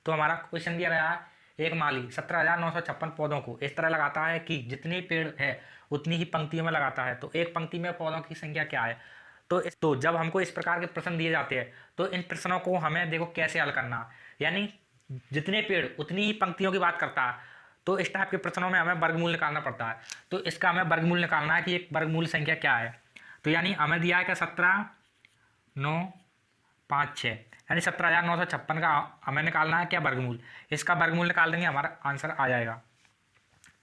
तो हमारा क्वेश्चन दिया गया है, एक माली 17,956 पौधों को इस तरह लगाता है कि जितने पेड़ है उतनी ही पंक्तियों में लगाता है, तो एक पंक्ति में पौधों की संख्या क्या है। तो जब हमको इस प्रकार के प्रश्न दिए जाते हैं तो इन प्रश्नों को हमें देखो कैसे हल करना, यानी जितने पेड़ उतनी ही पंक्तियों की बात करता है, तो इस टाइप के प्रश्नों में हमें वर्गमूल निकालना पड़ता है। तो इसका हमें वर्गमूल निकालना है कि एक वर्गमूल संख्या क्या है। तो यानी हमें दिया है क्या 17,956, यानी 17,956 का हमें निकालना है क्या वर्गमूल। इसका वर्गमूल निकाल देंगे हमारा आंसर आ जाएगा।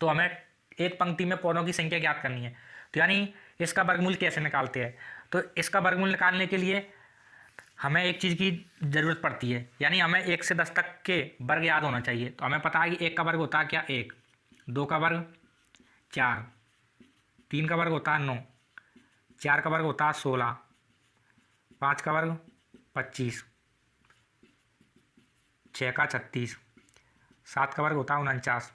तो हमें एक पंक्ति में पौधों की संख्या ज्ञात करनी है, तो यानी इसका वर्गमूल कैसे निकालते हैं। तो इसका वर्गमूल निकालने के लिए हमें एक चीज़ की ज़रूरत पड़ती है, यानी हमें 1 से 10 तक के वर्ग याद होना चाहिए। तो हमें पता है कि 1 का वर्ग होता है क्या 1, 2 का वर्ग 4, 3 का वर्ग होता है 9, 4 का वर्ग होता है 16, 5 का वर्ग 25, 6 का 36, 7 का वर्ग होता है 49,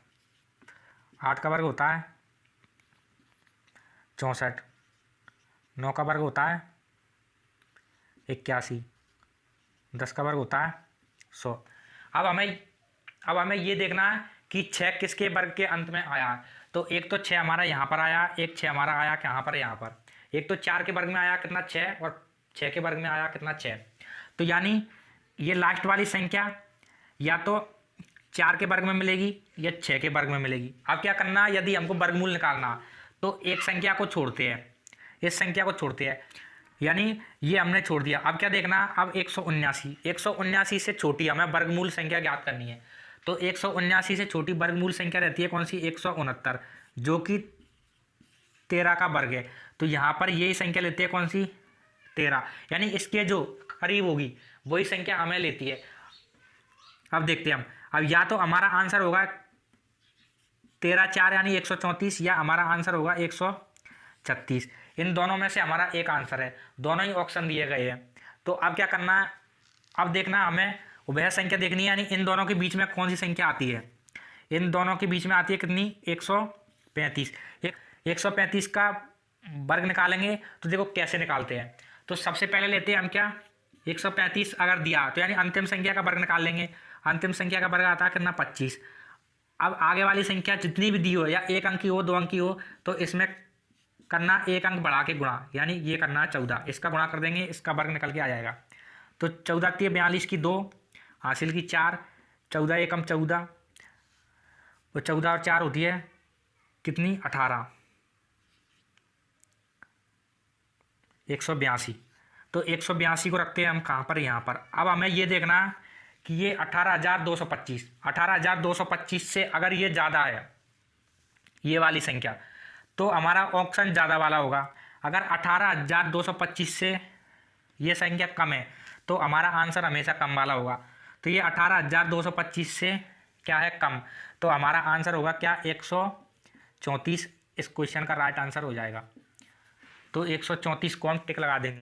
8 का वर्ग होता है 64, 9 का वर्ग होता है 81, 10 का वर्ग होता है 100। अब हमें ये देखना है कि 6 किसके वर्ग के अंत में आया है। तो एक तो 6 हमारा यहाँ पर आया, एक 6 हमारा आया यहाँ पर, एक तो 4 के वर्ग में आया कितना 6, और 6 के वर्ग में आया कितना 6। तो यानी ये लास्ट वाली संख्या या तो 4 के वर्ग में मिलेगी या 6 के वर्ग में मिलेगी। अब क्या करना है, यदि हमको वर्गमूल निकालना तो एक संख्या को छोड़ते हैं, इस संख्या को छोड़ते हैं, यानी ये हमने छोड़ दिया। अब क्या देखना, अब 179 से छोटी हमें वर्गमूल संख्या ज्ञात करनी है। तो 179 से छोटी वर्गमूल संख्या रहती है कौन सी 169, जो कि 13 का वर्ग है। तो यहाँ पर यही संख्या लेती है कौन सी 13, यानी इसके जो करीब होगी वही संख्या हमें लेती है। अब देखते हैं हम, अब या तो हमारा आंसर होगा 13 4 यानी 134, या हमारा आंसर होगा 136। इन दोनों में से हमारा एक आंसर है, दोनों ही ऑप्शन दिए गए हैं। तो अब क्या करना है, अब देखना हमें उभय संख्या देखनी है, यानी इन दोनों के बीच में कौन सी संख्या आती है। इन दोनों के बीच में आती है कितनी 135। 135 का वर्ग निकालेंगे तो देखो कैसे निकालते हैं। तो सबसे पहले लेते हैं हम क्या 135 अगर दिया तो यानी अंतिम संख्या का वर्ग निकाल लेंगे। अंतिम संख्या का वर्ग आता है कितना 25। अब आगे वाली संख्या जितनी भी दी हो, या 1 अंक की हो 2 अंक की हो, तो इसमें करना 1 अंक बढ़ा के गुणा, यानी ये करना है 14, इसका गुणा कर देंगे, इसका वर्ग निकल के आ जाएगा। तो 14 × 42 की 2, हासिल की 4, 14 एकम 14, और 14 और 4 होती है कितनी 18, 182। तो 182 को रखते हैं हम कहाँ पर, यहाँ पर। अब हमें ये देखना कि ये 18,225 से अगर ये ज़्यादा है ये वाली संख्या, तो हमारा ऑप्शन ज़्यादा वाला होगा। अगर 18,225 से ये संख्या कम है तो हमारा आंसर हमेशा कम वाला होगा। तो ये 18,225 से क्या है कम, तो हमारा आंसर होगा क्या 134। इस क्वेश्चन का राइट आंसर हो जाएगा। तो 134 को हम टिक लगा देंगे।